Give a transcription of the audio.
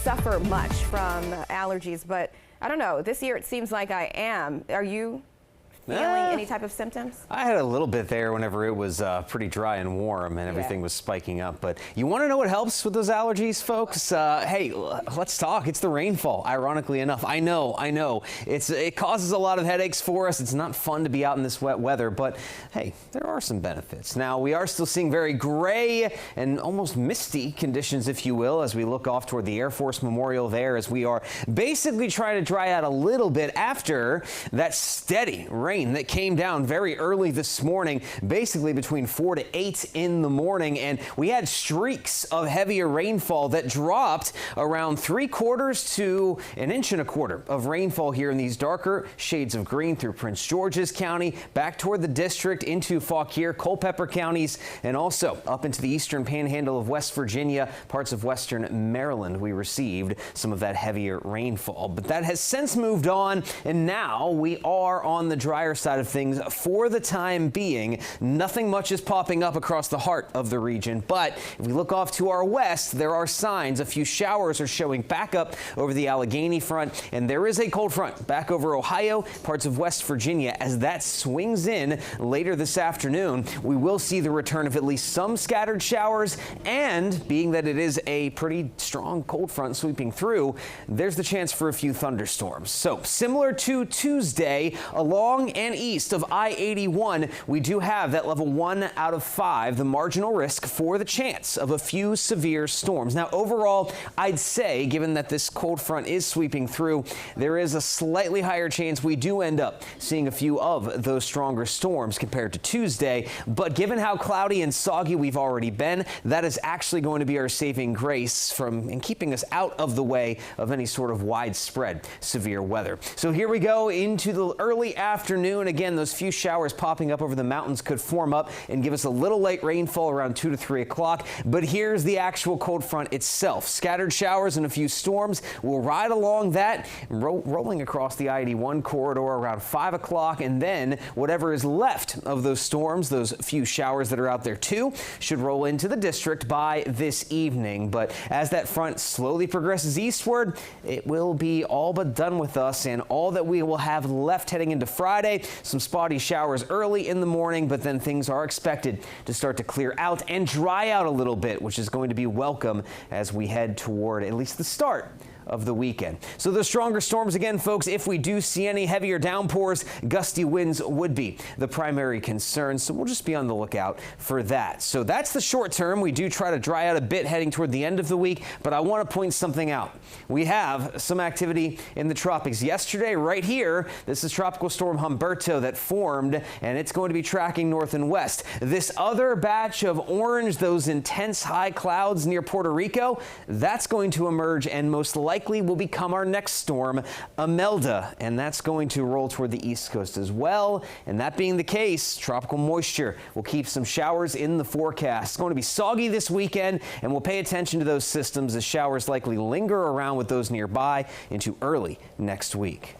suffer much from allergies, but I don't know. This year it seems like I am. Are you feeling any type of symptoms? I had a little bit there whenever it was pretty dry and warm and everything was spiking up. But you want to know what helps with those allergies, folks? Hey, let's talk. It's the rainfall, ironically enough. I know. It causes a lot of headaches for us. It's not fun to be out in this wet weather, but hey, there are some benefits. Now, we are still seeing very gray and almost misty conditions, if you will, as we look off toward the Air Force Memorial there, as we are basically trying to dry out a little bit after that steady rain that came down very early this morning, basically between 4 to 8 in the morning. And we had streaks of heavier rainfall that dropped around 3/4 to 1.25 inches of rainfall here in these darker shades of green through Prince George's County, back toward the district into Fauquier, Culpeper counties, and also up into the eastern panhandle of West Virginia, parts of western Maryland. We received some of that heavier rainfall, but that has since moved on, and now we are on the drier side of things for the time being. Nothing much is popping up across the heart of the region, but if we look off to our west, there are signs. A few showers are showing back up over the Allegheny front, and there is a cold front back over Ohio, parts of West Virginia. As that swings in later this afternoon, we will see the return of at least some scattered showers, and being that it is a pretty strong cold front sweeping through, there's the chance for a few thunderstorms. So similar to Tuesday, along and east of I-81, we do have that level 1 out of 5, the marginal risk for the chance of a few severe storms. Now, overall, I'd say, given that this cold front is sweeping through, there is a slightly higher chance we do end up seeing a few of those stronger storms compared to Tuesday. But given how cloudy and soggy we've already been, that is actually going to be our saving grace from and keeping us out of the way of any sort of widespread severe weather. So here we go into the early afternoon. Again, those few showers popping up over the mountains could form up and give us a little late rainfall around 2 to 3 o'clock. But here's the actual cold front itself. Scattered showers and a few storms will ride along that, rolling across the I-81 corridor around 5 o'clock. And then whatever is left of those storms, those few showers that are out there too, should roll into the district by this evening. But as that front slowly progresses eastward, it will be all but done with us, and all that we will have left heading into Friday, some spotty showers early in the morning, but then things are expected to start to clear out and dry out a little bit, which is going to be welcome as we head toward at least the start of the weekend. So the stronger storms again, folks, if we do see any heavier downpours, gusty winds would be the primary concern. So we'll just be on the lookout for that. So that's the short term. We do try to dry out a bit heading toward the end of the week, but I want to point something out. We have some activity in the tropics. Yesterday, right here, this is Tropical Storm Humberto that formed, and it's going to be tracking north and west. This other batch of orange, those intense high clouds near Puerto Rico, that's going to emerge and most likely will become our next storm, Imelda, and that's going to roll toward the east coast as well. And that being the case, tropical moisture will keep some showers in the forecast. It's going to be soggy this weekend, and we'll pay attention to those systems as showers likely linger around with those nearby into early next week.